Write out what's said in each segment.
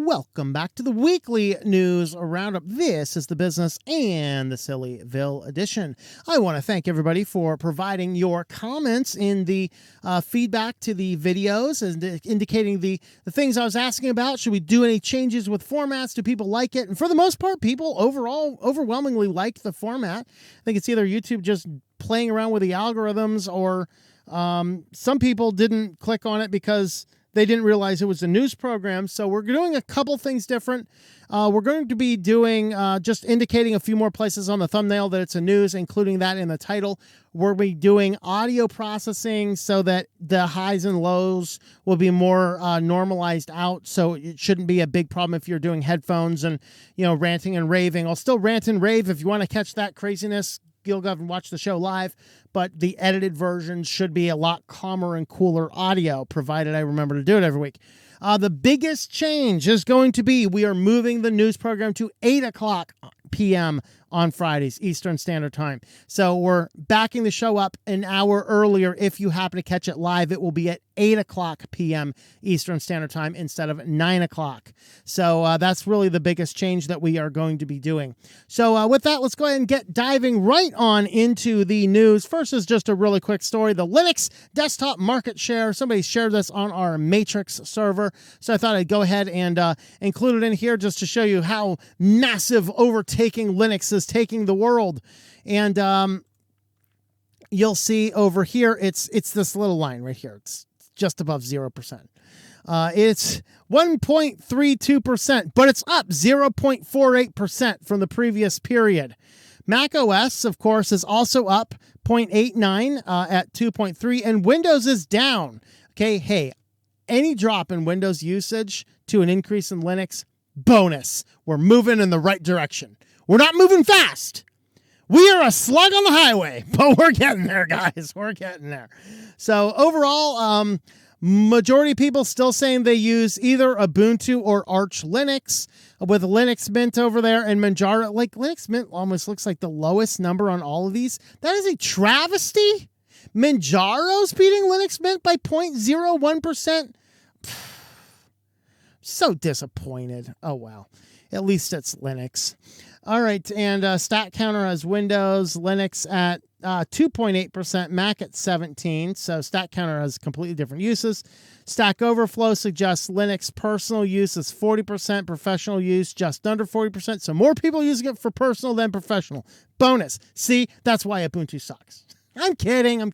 Welcome back to the weekly news roundup. This is the business and the SillyVille edition. I want to thank everybody for providing your comments in the feedback to the videos and indicating the things I was asking about. Should we do any changes with formats? Do people like it? And for the most part, people overall overwhelmingly like the format. I think it's either YouTube just playing around with the algorithms, or some people didn't click on it because they didn't realize it was a news program. So we're doing a couple things different. We're going to be doing just indicating a few more places on the thumbnail that it's a news, including that in the title. We'll be doing audio processing so that the highs and lows will be more normalized out. So it shouldn't be a big problem if you're doing headphones and, ranting and raving. I'll still rant and rave if you want to catch that craziness. You'll go and watch the show live, but the edited versions should be a lot calmer and cooler audio, provided I remember to do it every week. The biggest change is going to be we are moving the news program to 8 o'clock p.m. on Fridays, Eastern Standard Time. So we're backing the show up an hour earlier. If you happen to catch it live, it will be at 8 o'clock p.m. Eastern Standard Time instead of 9 o'clock. So that's really the biggest change that we are going to be doing. So with that, let's go ahead and get diving right on into the news. First is just a really quick story. The Linux desktop market share. Somebody shared this on our Matrix server. So I thought I'd go ahead and include it in here just to show you how massive overtaking Linux is taking the world. And you'll see over here, it's this little line right here. It's just above 0%. It's 1.32%, but it's up 0.48% from the previous period. Mac OS, of course, is also up 0.89 at 2.3, and Windows is down. Okay, hey, any drop in Windows usage to an increase in Linux, bonus. We're moving in the right direction. We're not moving fast. We are a slug on the highway, but we're getting there, guys. We're getting there. So overall, majority of people still saying they use either Ubuntu or Arch Linux, with Linux Mint over there and Manjaro. Like, Linux Mint almost looks like the lowest number on all of these. That is a travesty. Manjaro's beating Linux Mint by 0.01%. So disappointed. Oh, well. At least it's Linux. All right, and stat counter has Windows, Linux at 2.8%, Mac at 17%. So stat counter has completely different uses. Stack Overflow suggests Linux personal use is 40%, professional use just under 40%. So more people using it for personal than professional. Bonus. See, that's why Ubuntu sucks. I'm kidding.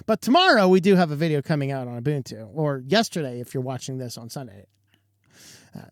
But tomorrow we do have a video coming out on Ubuntu, or yesterday if you're watching this on Sunday.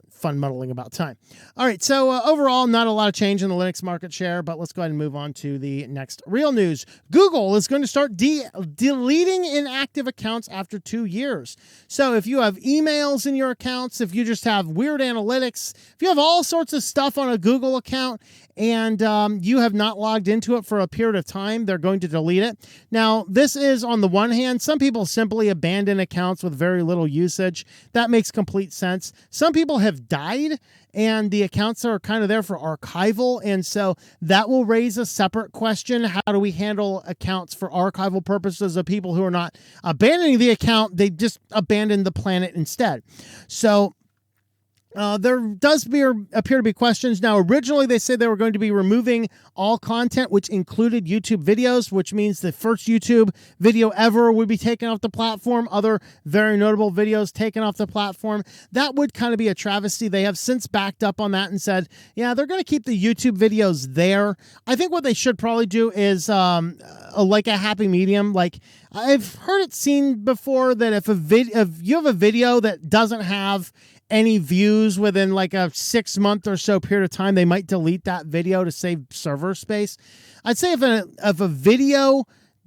Fun muddling about time. All right, so overall, not a lot of change in the Linux market share, but let's go ahead and move on to the next real news. Google is going to start deleting inactive accounts after 2 years. So if you have emails in your accounts, if you just have weird analytics, if you have all sorts of stuff on a Google account and you have not logged into it for a period of time, they're going to delete it. Now, this is on the one hand, some people simply abandon accounts with very little usage. That makes complete sense. Some people have died and the accounts are kind of there for archival, and so that will raise a separate question. How do we handle accounts for archival purposes of people who are not abandoning the account, they just abandon the planet instead? So there does appear to be questions. Now, originally they said they were going to be removing all content, which included YouTube videos, which means the first YouTube video ever would be taken off the platform. Other very notable videos taken off the platform. That would kind of be a travesty. They have since backed up on that and said, yeah, they're going to keep the YouTube videos there. I think what they should probably do is like a happy medium. Like, I've heard it seen before that if you have a video that doesn't have any views within like a 6 month or so period of time, they might delete that video to save server space. I'd say if a video,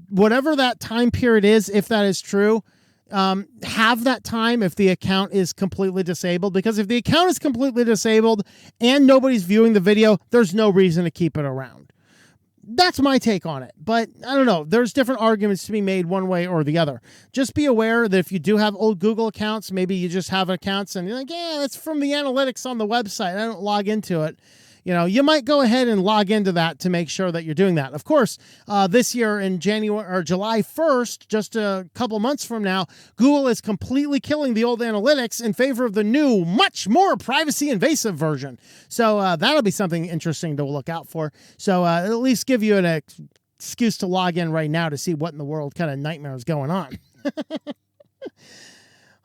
whatever that time period is, if that is true, have that time if the account is completely disabled, because if the account is completely disabled and nobody's viewing the video, there's no reason to keep it around. That's my take on it, but I don't know. There's different arguments to be made one way or the other. Just be aware that if you do have old Google accounts, maybe you just have accounts and you're like, yeah, that's from the analytics on the website. I don't log into it. you might go ahead and log into that to make sure that you're doing that. Of course, this year in January or July 1st, just a couple months from now, Google is completely killing the old analytics in favor of the new, much more privacy invasive version. So that'll be something interesting to look out for. So at least give you an excuse to log in right now to see what in the world kind of nightmare is going on.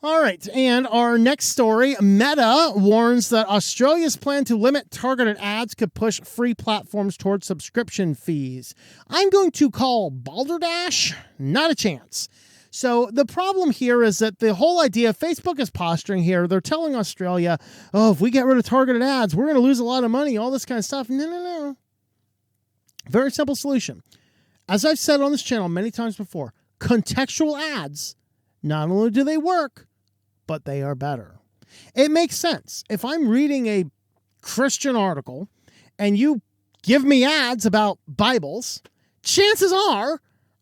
All right, and our next story, Meta warns that Australia's plan to limit targeted ads could push free platforms towards subscription fees. I'm going to call balderdash, not a chance. So the problem here is that the whole idea, Facebook is posturing here. They're telling Australia, oh, if we get rid of targeted ads, we're going to lose a lot of money, all this kind of stuff. No. Very simple solution. As I've said on this channel many times before, contextual ads, not only do they work, but they are better. It makes sense. If I'm reading a Christian article and you give me ads about Bibles, chances are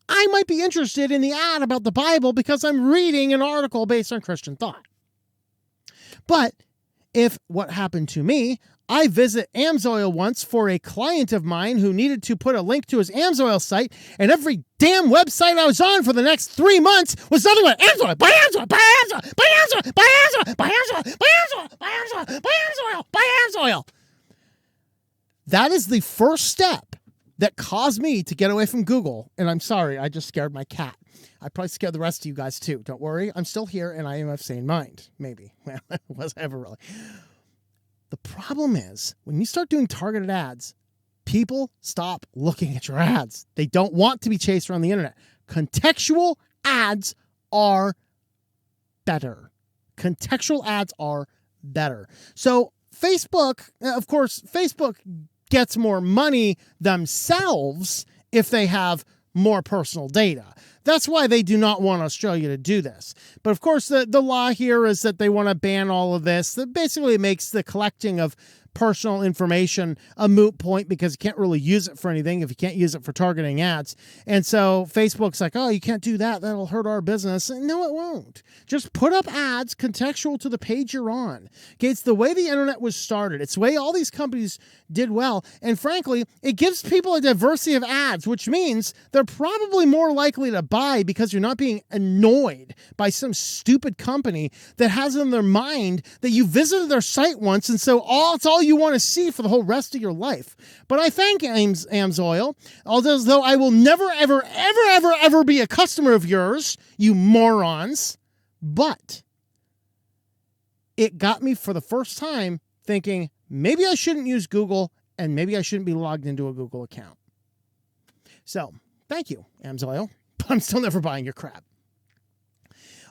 I might be interested in the ad about the Bible because I'm reading an article based on Christian thought. But if what happened to me, I visit AMSOIL once for a client of mine who needed to put a link to his AMSOIL site, and every damn website I was on for the next 3 months was nothing but AMSOIL, buy AMSOIL, buy AMSOIL, buy AMSOIL, buy AMSOIL, buy AMSOIL, buy AMSOIL, buy AMSOIL, buy AMSOIL, buy AMSOIL. That is the first step that caused me to get away from Google. And I'm sorry, I just scared my cat. I probably scared the rest of you guys too. Don't worry, I'm still here and I am of sane mind. Maybe. Well, was I ever really? The problem is, when you start doing targeted ads, people stop looking at your ads. They don't want to be chased around the internet. Contextual ads are better. Contextual ads are better. So Facebook, of course, Facebook gets more money themselves if they have more personal data. That's why they do not want Australia to do this. But of course, the law here is that they want to ban all of this. That basically makes the collecting of personal information a moot point because you can't really use it for anything if you can't use it for targeting ads. And so Facebook's like, oh, you can't do that. That'll hurt our business. And no, it won't. Just put up ads contextual to the page you're on. Okay, it's the way the internet was started. It's the way all these companies did well. And frankly, it gives people a diversity of ads, which means they're probably more likely to buy because you're not being annoyed by some stupid company that has in their mind that you visited their site once and so it's all you want to see for the whole rest of your life. But I thank AMSOIL, although I will never, ever, ever, ever, ever be a customer of yours, you morons. But it got me for the first time thinking, maybe I shouldn't use Google and maybe I shouldn't be logged into a Google account. So, thank you, AMSOIL. But I'm still never buying your crap.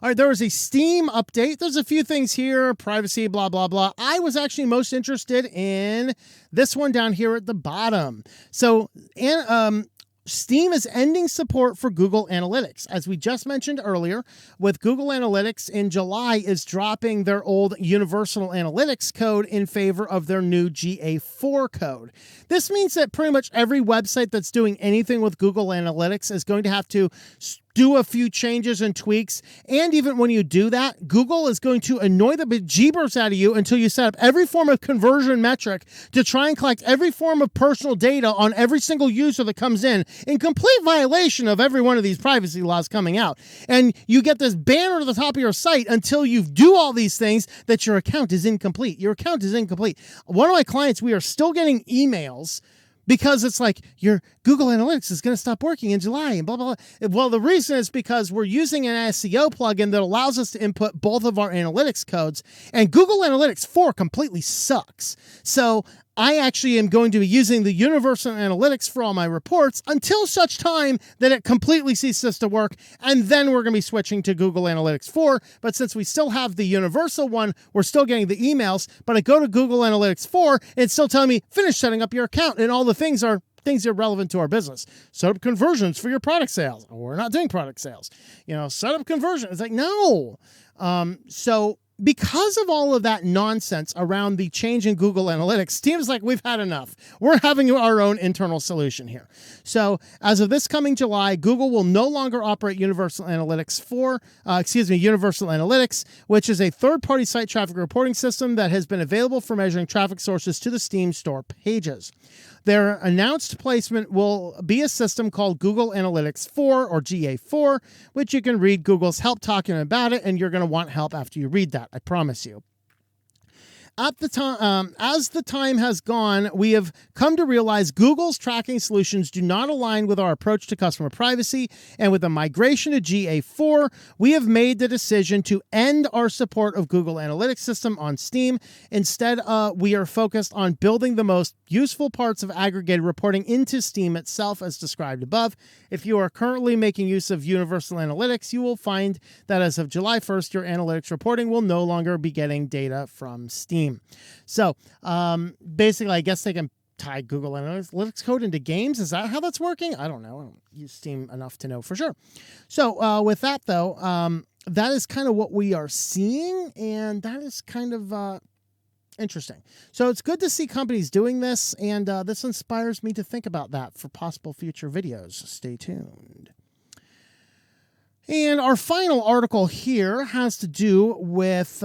All right, there was a Steam update. There's a few things here, privacy, blah, blah, blah. I was actually most interested in this one down here at the bottom. So, Steam is ending support for Google Analytics. As we just mentioned earlier, with Google Analytics in July is dropping their old Universal Analytics code in favor of their new GA4 code. This means that pretty much every website that's doing anything with Google Analytics is going to have to do a few changes and tweaks. And even when you do that, Google is going to annoy the bejeebers out of you until you set up every form of conversion metric to try and collect every form of personal data on every single user that comes in complete violation of every one of these privacy laws coming out. And you get this banner at the top of your site until you do all these things that your account is incomplete. Your account is incomplete. One of my clients, we are still getting emails because it's like your Google Analytics is going to stop working in July and blah, blah, blah. Well, the reason is because we're using an SEO plugin that allows us to input both of our analytics codes, and Google Analytics 4 completely sucks. So I actually am going to be using the Universal Analytics for all my reports until such time that it completely ceases to work, and then we're going to be switching to Google Analytics 4. But since we still have the Universal one, we're still getting the emails, but I go to Google Analytics 4, and it's still telling me, finish setting up your account, and all the things are relevant to our business. Set up conversions for your product sales. We're not doing product sales. Set up conversion. It's like, no. So because of all of that nonsense around the change in Google Analytics, Steam's like, we've had enough. We're having our own internal solution here. So as of this coming July, Google will no longer operate Universal Analytics Universal Analytics, which is a third-party site traffic reporting system that has been available for measuring traffic sources to the Steam store pages. Their announced placement will be a system called Google Analytics 4 or GA4, which you can read Google's help talking about it, and you're going to want help after you read that, I promise you. At the time, as the time has gone, we have come to realize Google's tracking solutions do not align with our approach to customer privacy, and with the migration to GA4, we have made the decision to end our support of Google Analytics system on Steam. Instead, we are focused on building the most useful parts of aggregated reporting into Steam itself, as described above. If you are currently making use of Universal Analytics, you will find that as of July 1st, your analytics reporting will no longer be getting data from Steam. So basically, I guess they can tie Google Analytics code into games. Is that how that's working? I don't know. I don't use Steam enough to know for sure. So with that, though, that is kind of what we are seeing, and that is kind of interesting. So it's good to see companies doing this, and this inspires me to think about that for possible future videos. Stay tuned. And our final article here has to do with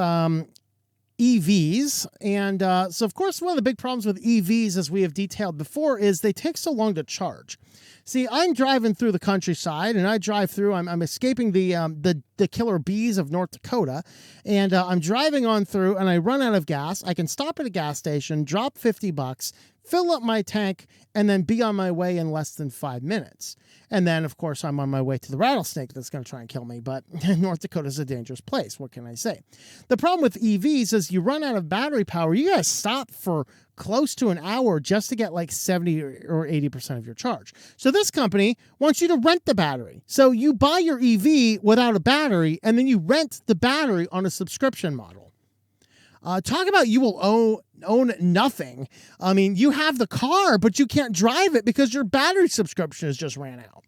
EVs. And so, of course, one of the big problems with EVs, as we have detailed before, is they take so long to charge. See, I'm driving through the countryside, and I drive through. I'm escaping the killer bees of North Dakota, and I'm driving on through, and I run out of gas. I can stop at a gas station, drop $50, fill up my tank, and then be on my way in less than 5 minutes. And then, of course, I'm on my way to the rattlesnake that's going to try and kill me. But North Dakota is a dangerous place. What can I say? The problem with EVs is you run out of battery power. You got to stop for close to an hour just to get like 70 or 80% of your charge. So this company wants you to rent the battery. So you buy your EV without a battery, and then you rent the battery on a subscription model. Talk about you will own nothing. I mean, you have the car, but you can't drive it because your battery subscription has just ran out.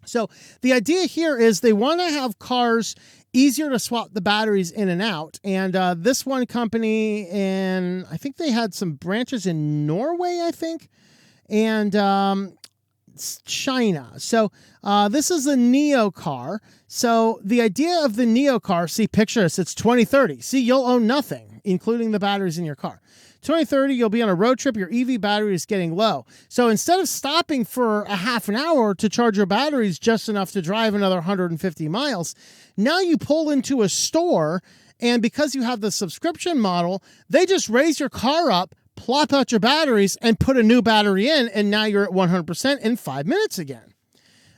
So the idea here is they want to have cars easier to swap the batteries in and out. And this one company, and I think they had some branches in Norway, I think, and China. So this is a Neo car. So the idea of the Neo car, see, picture this, it's 2030. See, you'll own nothing, including the batteries in your car. 2030, you'll be on a road trip. Your EV battery is getting low. So instead of stopping for a half an hour to charge your batteries just enough to drive another 150 miles, now you pull into a store, and because you have the subscription model, they just raise your car up, plop out your batteries, and put a new battery in, and now you're at 100% in 5 minutes again.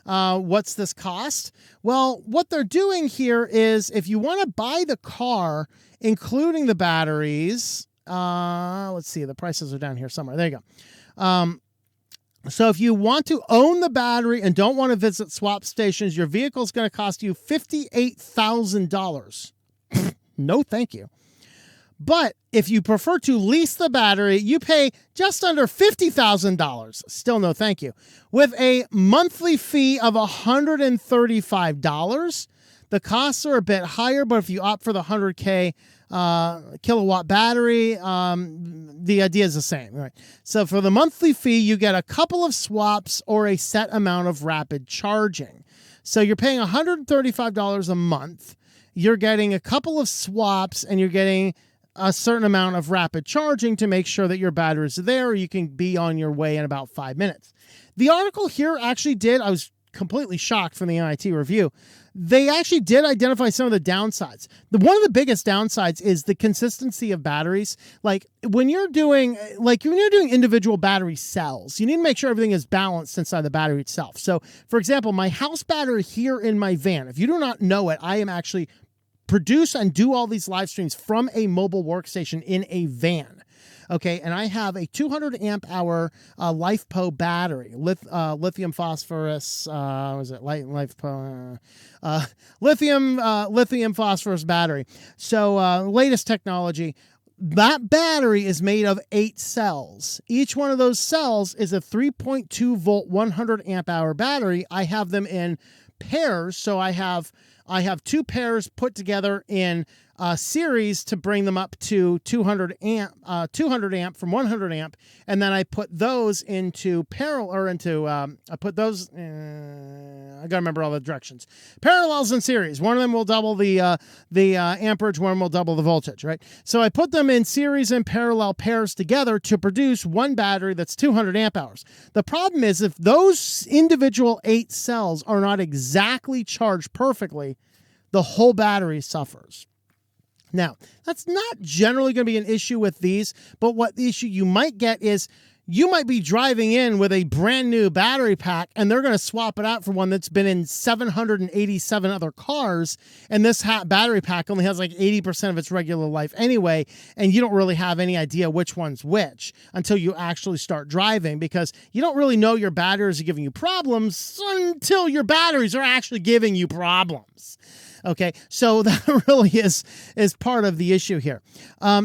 What's this cost? Well, what they're doing here is if you want to buy the car, including the batteries, let's see, the prices are down here somewhere. There you go. So if you want to own the battery and don't want to visit swap stations, your vehicle is going to cost you $58,000. No, thank you. But if you prefer to lease the battery, you pay just under $50,000. Still no thank you. With a monthly fee of $135. The costs are a bit higher, but if you opt for the 100K kilowatt battery, the idea is the same. Right? So for the monthly fee, you get a couple of swaps or a set amount of rapid charging. So you're paying $135 a month. You're getting a couple of swaps, and you're getting a certain amount of rapid charging to make sure that your batteries are there, or you can be on your way in about 5 minutes. The article here actually I was completely shocked from the NIT review. They actually did identify some of the downsides. One of the biggest downsides is the consistency of batteries. Like when you're doing individual battery cells, you need to make sure everything is balanced inside the battery itself. So for example, my house battery here in my van, if you do not know it, I am actually produce and do all these live streams from a mobile workstation in a van. Okay, and I have a 200 amp hour LiFePO battery, lithium phosphorus. Lithium phosphorus battery. So latest technology. That battery is made of 8 cells. Each one of those cells is a 3.2 volt 100 amp hour battery. I have them in pairs, so I have 2 pairs put together in series to bring them up to 200 amp from 100 amp, and then I put those into parallel, or into I put those. I gotta remember all the directions. Parallels in series. One of them will double the amperage. One will double the voltage. Right. So I put them in series and parallel pairs together to produce one battery that's 200 amp hours. The problem is if those individual 8 cells are not exactly charged perfectly, the whole battery suffers. Now, that's not generally going to be an issue with these, but what the issue you might get is you might be driving in with a brand new battery pack and they're going to swap it out for one that's been in 787 other cars, and this battery pack only has like 80% of its regular life anyway, and you don't really have any idea which one's which until you actually start driving, because you don't really know your batteries are giving you problems until your batteries are actually giving you problems. Okay, so that really is part of the issue here.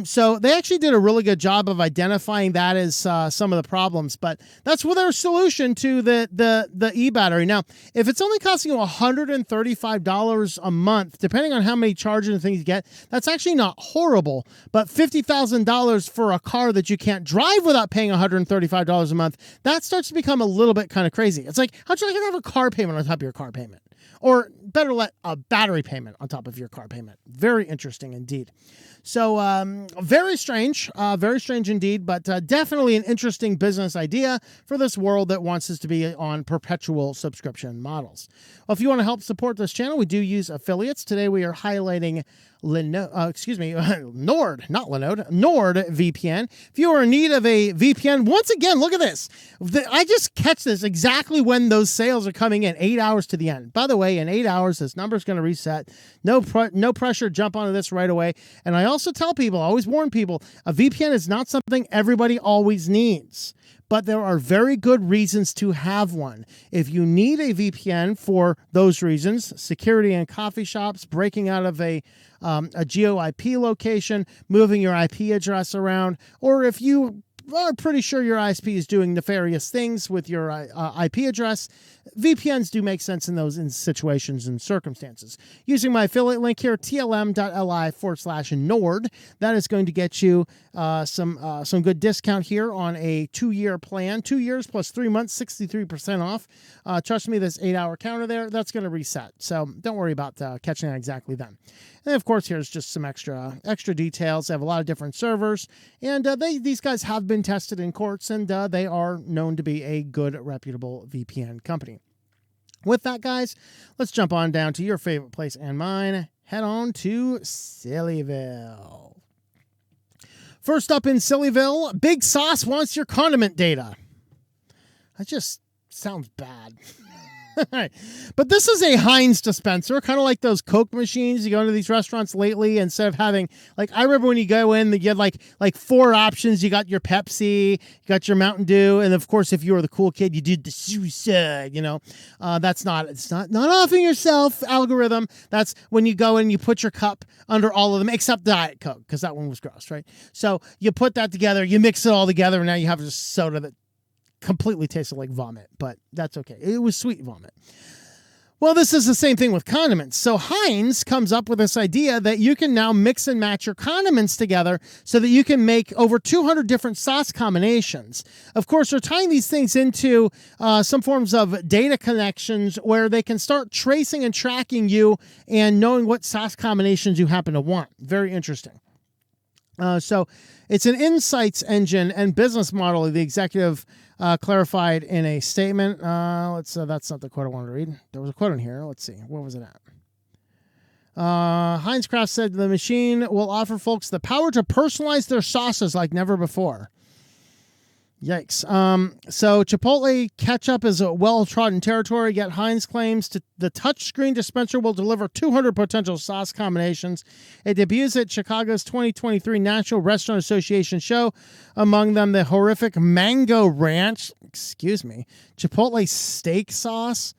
So they actually did a really good job of identifying that as some of the problems, but that's their solution to the e-battery. Now, if it's only costing you $135 a month, depending on how many chargers and things you get, that's actually not horrible. But $50,000 for a car that you can't drive without paying $135 a month, that starts to become a little bit kind of crazy. It's like, how'd you like to have a car payment on top of your car payment? Or better let a battery payment on top of your car payment. Very interesting indeed. So very strange indeed, but definitely an interesting business idea for this world that wants us to be on perpetual subscription models. Well, if you want to help support this channel, we do use affiliates. Today we are highlighting Nord VPN. If you are in need of a VPN, once again, look at this. I just catch this exactly when those sales are coming in, 8 hours to the end. By the way, in 8 hours, this number is going to reset. No pressure, jump onto this right away. And I also tell people, I always warn people, a VPN is not something everybody always needs, but there are very good reasons to have one. If you need a VPN for those reasons, security in coffee shops, breaking out of a geo IP location, moving your IP address around, or if you are pretty sure your ISP is doing nefarious things with your IP address, VPNs do make sense in those situations and circumstances. Using my affiliate link here, tlm.li/Nord, that is going to get you some good discount here on a 2-year plan. 2 years plus 3 months, 63% off. Trust me, this 8-hour counter there, that's going to reset. So don't worry about catching that exactly then. And of course, here's just some extra details. They have a lot of different servers, and these guys have been tested in courts, and they are known to be a good, reputable VPN company. With that, guys, let's jump on down to your favorite place and mine. Head on to SillyVille. First up in SillyVille, Big Sauce wants your condiment data. That just sounds bad. But this is a Heinz dispenser, kind of like those Coke machines you go into these restaurants lately. Instead of having, like, I remember when you go in, you had like 4 options. You got your Pepsi, you got your Mountain Dew, and of course, if you were the cool kid, you did the suicide. It's not offing yourself algorithm. That's when you go in, you put your cup under all of them except Diet Coke, because that one was gross, right? So you put that together, you mix it all together, and now you have a soda that completely tasted like vomit, but that's okay. It was sweet vomit. Well, this is the same thing with condiments. So Heinz comes up with this idea that you can now mix and match your condiments together so that you can make over 200 different sauce combinations. Of course, they're tying these things into some forms of data connections where they can start tracing and tracking you and knowing what sauce combinations you happen to want. Very interesting. So it's an insights engine and business model, the executive clarified in a statement. That's not the quote I wanted to read. There was a quote in here. Let's see. Where was it at? Heinz Kraft said the machine will offer folks the power to personalize their sauces like never before. Yikes. So Chipotle ketchup is a well-trodden territory, yet Heinz claims the touchscreen dispenser will deliver 200 potential sauce combinations. It debuts at Chicago's 2023 National Restaurant Association show, among them the horrific Mango Ranch, Chipotle steak sauce.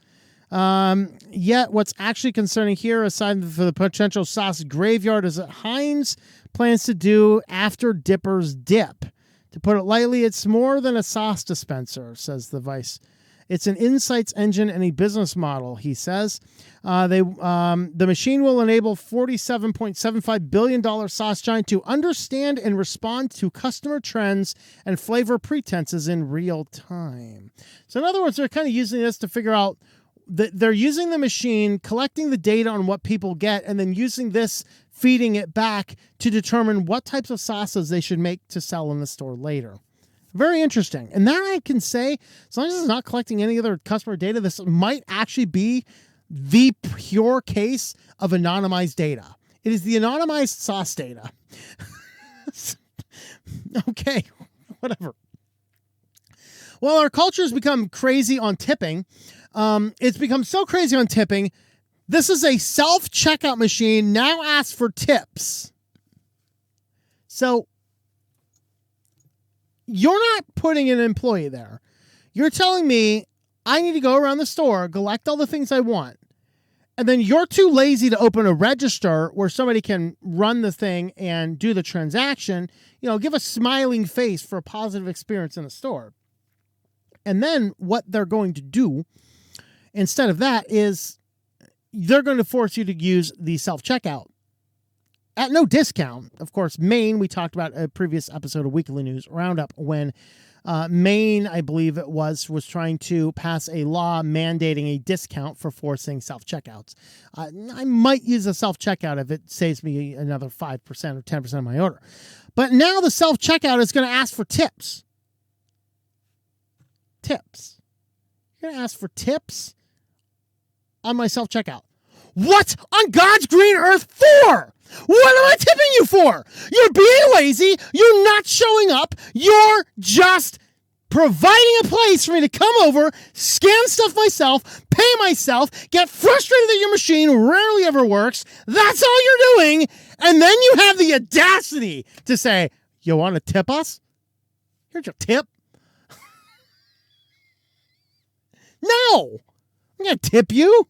Yet what's actually concerning here, aside from the potential sauce graveyard, is that Heinz plans to do After Dipper's Dip. To put it lightly, it's more than a sauce dispenser, says the vice It's an insights engine and a business model, he says. The machine will enable $47.75 billion sauce giant to understand and respond to customer trends and flavor pretenses in real time. So in other words, they're kind of using this to figure out they're using the machine, collecting the data on what people get, and then using this, feeding it back to determine what types of sauces they should make to sell in the store later. Very interesting. And that I can say, as long as it's not collecting any other customer data, this might actually be the pure case of anonymized data. It is the anonymized sauce data. Okay, whatever. Well, our culture has become crazy on tipping. It's become so crazy on tipping. This is a self-checkout machine now asks for tips. So you're not putting an employee there. You're telling me I need to go around the store, collect all the things I want, and then you're too lazy to open a register where somebody can run the thing and do the transaction, give a smiling face for a positive experience in the store. And then what they're going to do instead of that is they're going to force you to use the self-checkout at no discount. Of course, Maine, we talked about a previous episode of Weekly News Roundup when Maine, I believe it was trying to pass a law mandating a discount for forcing self-checkouts. I might use a self-checkout if it saves me another 5% or 10% of my order. But now the self-checkout is going to ask for tips. Tips. You're going to ask for tips on my self-checkout. What on God's green earth for? What am I tipping you for? You're being lazy. You're not showing up. You're just providing a place for me to come over, scan stuff myself, pay myself, get frustrated that your machine rarely ever works. That's all you're doing. And then you have the audacity to say, you want to tip us? Here's your tip. No, I'm going to tip you.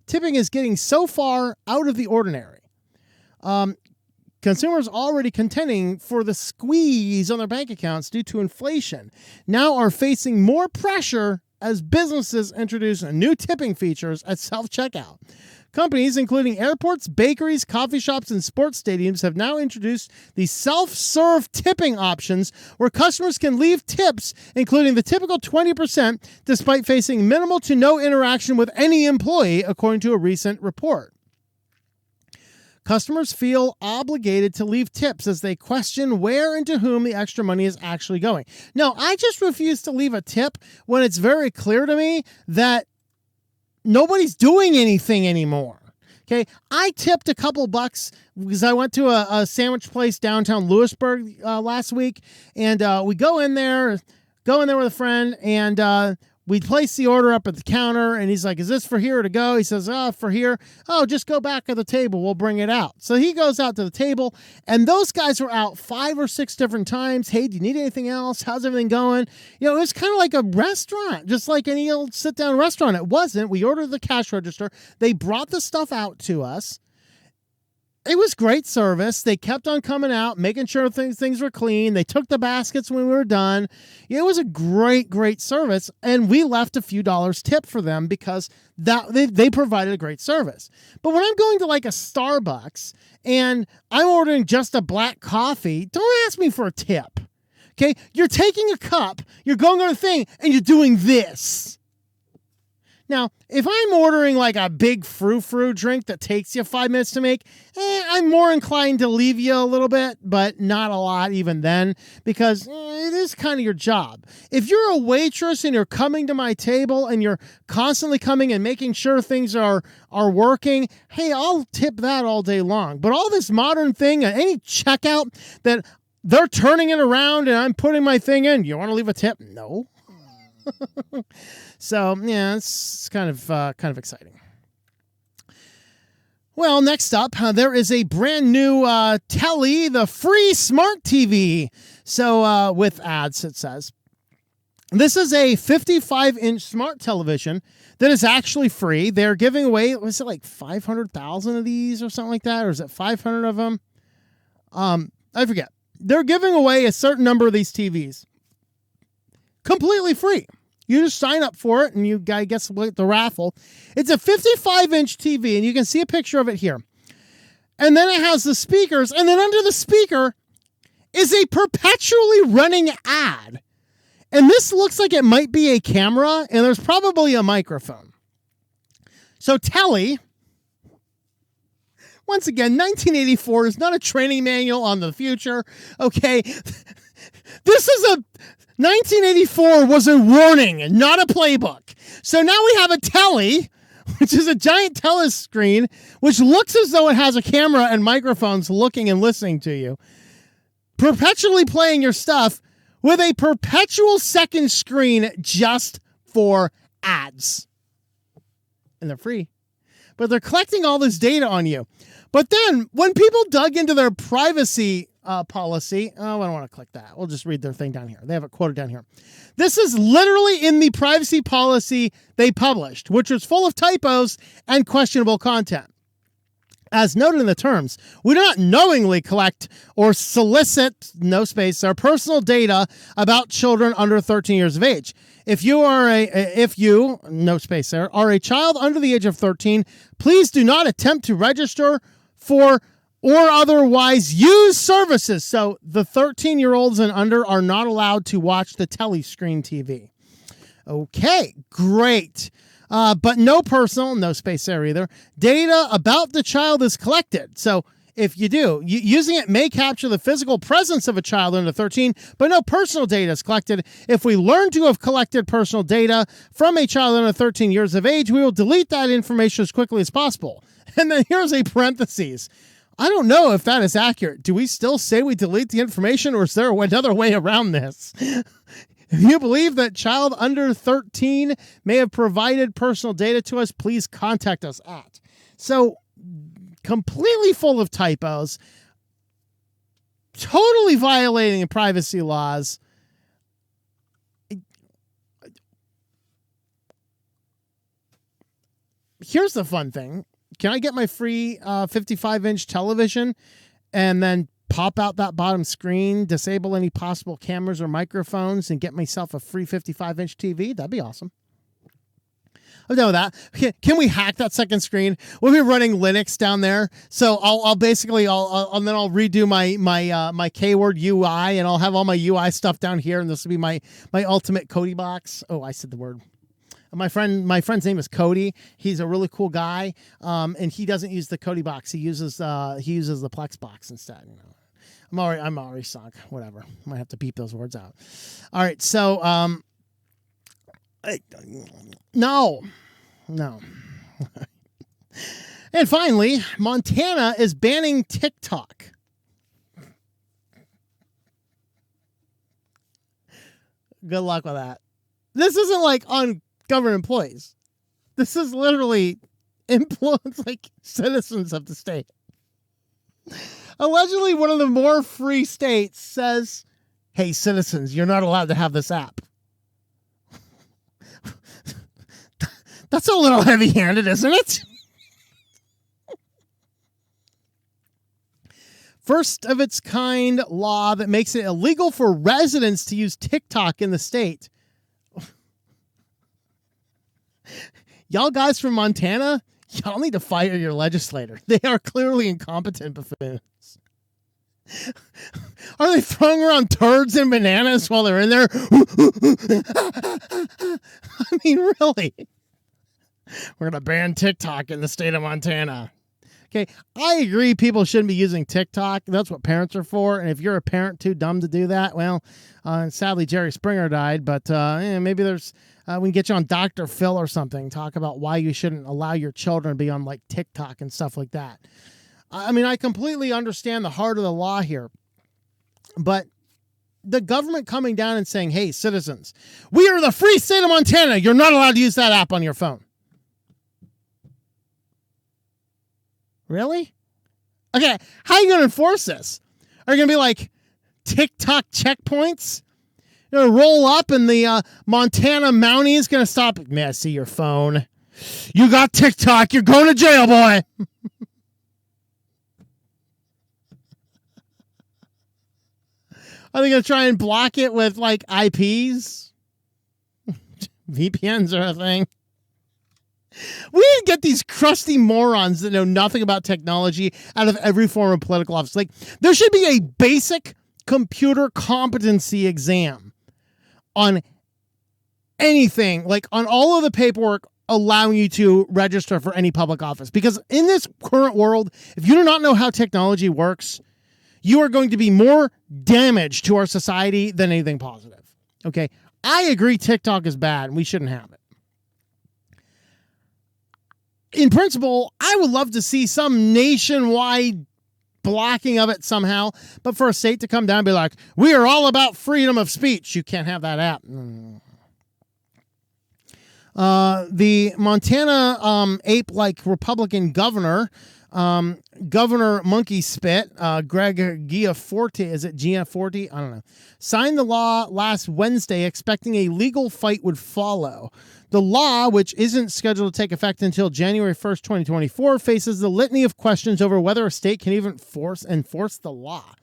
Tipping is getting so far out of the ordinary. Consumers already contending for the squeeze on their bank accounts due to inflation now are facing more pressure as businesses introduce new tipping features at self-checkout. Companies, including airports, bakeries, coffee shops, and sports stadiums, have now introduced the self-serve tipping options where customers can leave tips, including the typical 20%, despite facing minimal to no interaction with any employee, according to a recent report. Customers feel obligated to leave tips as they question where and to whom the extra money is actually going. No, I just refuse to leave a tip when it's very clear to me that nobody's doing anything anymore. Okay, I tipped a couple bucks because I went to a sandwich place downtown Lewisburg last week, and we go in there with a friend, and we place the order up at the counter, and he's like, is this for here or to go? He says, for here. Oh, just go back at the table. We'll bring it out. So he goes out to the table, and those guys were out 5 or 6 different times. Hey, do you need anything else? How's everything going? It was kind of like a restaurant, just like any old sit-down restaurant. It wasn't. We ordered the cash register. They brought the stuff out to us. It was great service. They kept on coming out, making sure things were clean. They took the baskets when we were done. It was a great service, and we left a few dollars tip for them because they provided a great service. But when I'm going to like a Starbucks and I'm ordering just a black coffee, don't ask me for a tip. Okay? You're taking a cup, you're going on a thing, and you're doing this. Now, if I'm ordering like a big frou-frou drink that takes you 5 minutes to make, I'm more inclined to leave you a little bit, but not a lot even then, because it is kind of your job. If you're a waitress and you're coming to my table and you're constantly coming and making sure things are working, hey, I'll tip that all day long. But all this modern thing, any checkout that they're turning it around and I'm putting my thing in, you want to leave a tip? No. So yeah, it's kind of exciting. Well, next up, there is a brand new Telly, the free smart TV. So with ads, it says this is a 55-inch smart television that is actually free. They're giving away, was it like 500,000 of these or something like that, or is it 500 of them? I forget. They're giving away a certain number of these TVs completely free. You just sign up for it, and you guess the raffle. It's a 55-inch TV, and you can see a picture of it here. And then it has the speakers, and then under the speaker is a perpetually running ad. And this looks like it might be a camera, and there's probably a microphone. So Telly, once again, 1984 is not a training manual on the future. Okay, this is 1984 was a warning, not a playbook. So now we have a Telly, which is a giant telescreen, which looks as though it has a camera and microphones looking and listening to you, perpetually playing your stuff with a perpetual second screen just for ads. And they're free. But they're collecting all this data on you. But then when people dug into their privacy policy, I don't want to click that. We'll just read their thing down here. They have it quoted down here. This is literally in the privacy policy they published, which was full of typos and questionable content. As noted in the terms, we do not knowingly collect or solicit, no space, our personal data about children under 13 years of age. If you, no space there, are a child under the age of 13, please do not attempt to register for or otherwise use services. So the 13-year-olds and under are not allowed to watch the telescreen TV. Okay, great. But no personal, no space there either, data about the child is collected. So if you do, using it may capture the physical presence of a child under 13, but no personal data is collected. If we learn to have collected personal data from a child under 13 years of age, we will delete that information as quickly as possible. And then here's a parentheses. I don't know if that is accurate. Do we still say we delete the information, or is there another way around this? If you believe that child under 13 may have provided personal data to us, please contact us at. So completely full of typos, totally violating privacy laws. Here's the fun thing. Can I get my free 55-inch television and then pop out that bottom screen, disable any possible cameras or microphones, and get myself a free 55-inch TV? That'd be awesome. I'm done with that. Can we hack that second screen? We'll be running Linux down there, so I'll redo my K-word UI, and I'll have all my UI stuff down here, and this will be my ultimate Cody box. Oh, I said the word. My friend's name is Cody. He's a really cool guy, and he doesn't use the Cody box. He uses the Plex box instead. You know, I'm already sunk. Whatever. Might have to beep those words out. All right. So, no. And finally, Montana is banning TikTok. Good luck with that. This isn't like on government employees. This is literally influence like citizens of the state. Allegedly, one of the more free states says, hey, citizens, you're not allowed to have this app. That's a little heavy-handed, isn't it? First of its kind law that makes it illegal for residents to use TikTok in the state. Y'all guys from Montana, y'all need to fire your legislator. They are clearly incompetent buffoons. Are they throwing around turds and bananas while they're in there? I mean, really? We're going to ban TikTok in the state of Montana. Okay, I agree people shouldn't be using TikTok. That's what parents are for. And if you're a parent too dumb to do that, well, sadly, Jerry Springer died. But maybe there's... we can get you on Dr. Phil or something. Talk about why you shouldn't allow your children to be on like TikTok and stuff like that. I mean, I completely understand the heart of the law here. But the government coming down and saying, hey, citizens, we are the free state of Montana. You're not allowed to use that app on your phone. Really? Okay, how are you going to enforce this? Are you going to be like TikTok checkpoints? You're going to roll up and the Montana Mountie is going to stop. May I see your phone? You got TikTok. You're going to jail, boy. Are they going to try and block it with like IPs? VPNs are a thing. We need to get these crusty morons that know nothing about technology out of every form of political office. Like, there should be a basic computer competency exam on anything, like on all of the paperwork allowing you to register for any public office. Because in this current world, if you do not know how technology works, you are going to be more damage to our society than anything positive. Okay. I agree TikTok is bad and we shouldn't have it. In principle, I would love to see some nationwide blocking of it somehow, but for a state to come down and be like, we are all about freedom of speech, you can't have that app. The Montana ape-like Republican governor, Governor Monkey Spit, Greg Giaforte, is it Giaforte? I don't know. Signed the law last Wednesday, expecting a legal fight would follow. The law, which isn't scheduled to take effect until January 1st, 2024, faces the litany of questions over whether a state can even enforce the law.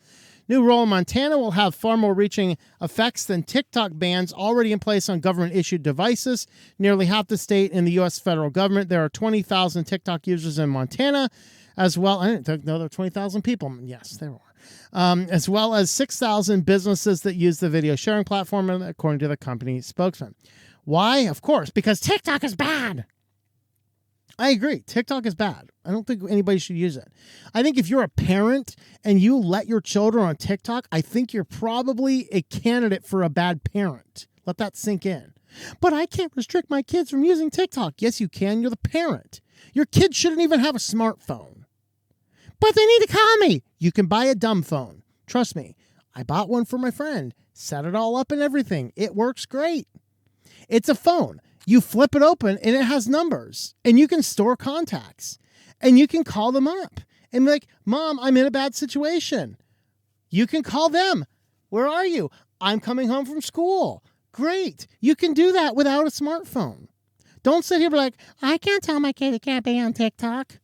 New rule in Montana will have far more reaching effects than TikTok bans already in place on government-issued devices. Nearly half the state in the U.S. federal government. There are 20,000 TikTok users in Montana as well. I didn't know there were 20,000 people. Yes, there were. As well as 6,000 businesses that use the video sharing platform, according to the company spokesman. Why? Of course, because TikTok is bad. I agree. TikTok is bad. I don't think anybody should use it. I think if you're a parent and you let your children on TikTok, I think you're probably a candidate for a bad parent. Let that sink in. But I can't restrict my kids from using TikTok. Yes, you can. You're the parent. Your kids shouldn't even have a smartphone. But they need to call me. You can buy a dumb phone. Trust me. I bought one for my friend. Set it all up and everything. It works great. It's a phone. You flip it open and it has numbers and you can store contacts and you can call them up and be like, Mom, I'm in a bad situation. You can call them. Where are you? I'm coming home from school. Great. You can do that without a smartphone. Don't sit here and be like, I can't tell my kid he can't be on TikTok.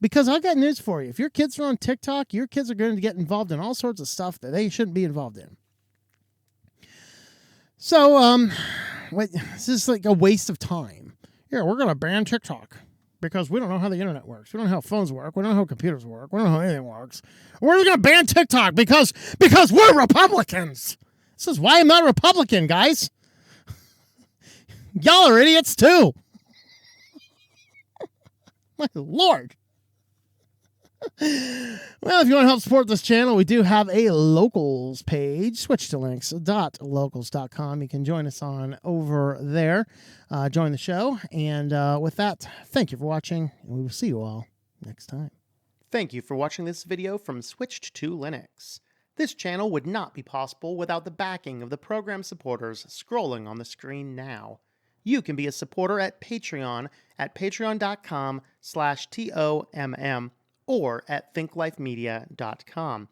Because I've got news for you. If your kids are on TikTok, your kids are going to get involved in all sorts of stuff that they shouldn't be involved in. So, this is like a waste of time. Yeah, we're going to ban TikTok because we don't know how the internet works. We don't know how phones work. We don't know how computers work. We don't know how anything works. We're going to ban TikTok because we're Republicans. This is why I'm not a Republican, guys. Y'all are idiots too. My Lord. Well, if you want to help support this channel, we do have a locals page, switchedtolinux.locals.com. You can join us on over there. Join the show. And with that, thank you for watching, and we will see you all next time. Thank you for watching this video from Switched to Linux. This channel would not be possible without the backing of the program supporters scrolling on the screen now. You can be a supporter at Patreon at patreon.com/TOMM. or at thinklifemedia.com.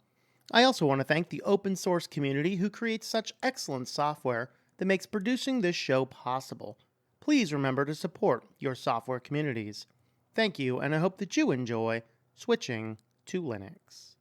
I also want to thank the open source community who creates such excellent software that makes producing this show possible. Please remember to support your software communities. Thank you, and I hope that you enjoy switching to Linux.